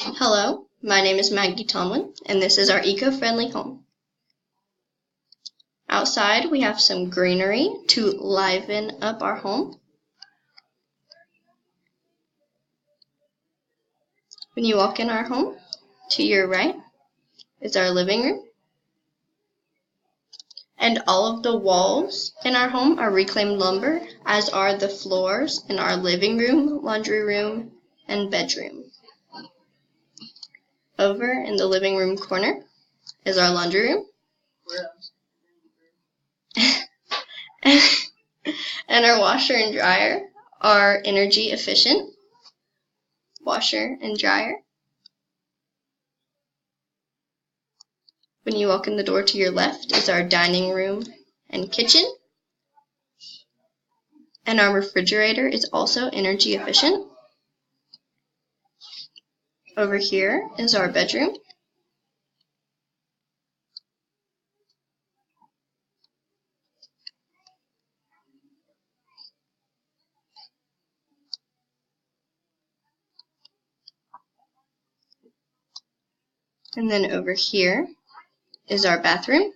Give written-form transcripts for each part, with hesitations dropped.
Hello, my name is Maggie Tomlin, and this is our eco-friendly home. Outside, we have some greenery to liven up our home. When you walk in our home, to your right is our living room. And all of the walls in our home are reclaimed lumber, as are the floors in our living room, laundry room, and bedroom. Over in the living room corner is our laundry room. And our washer and dryer are energy efficient washer and dryer. When you walk in the door to your left is our dining room and kitchen. And our refrigerator is also energy efficient. Over here is our bedroom. And then over here is our bathroom.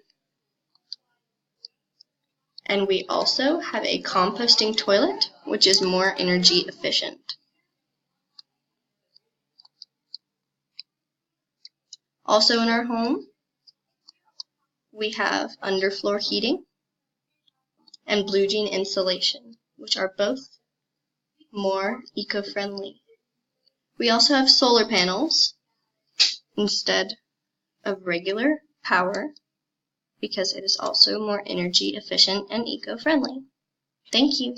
And we also have a composting toilet, which is more energy efficient. Also in our home, we have underfloor heating and blue jean insulation, which are both more eco-friendly. We also have solar panels instead of regular power because it is also more energy efficient and eco-friendly. Thank you.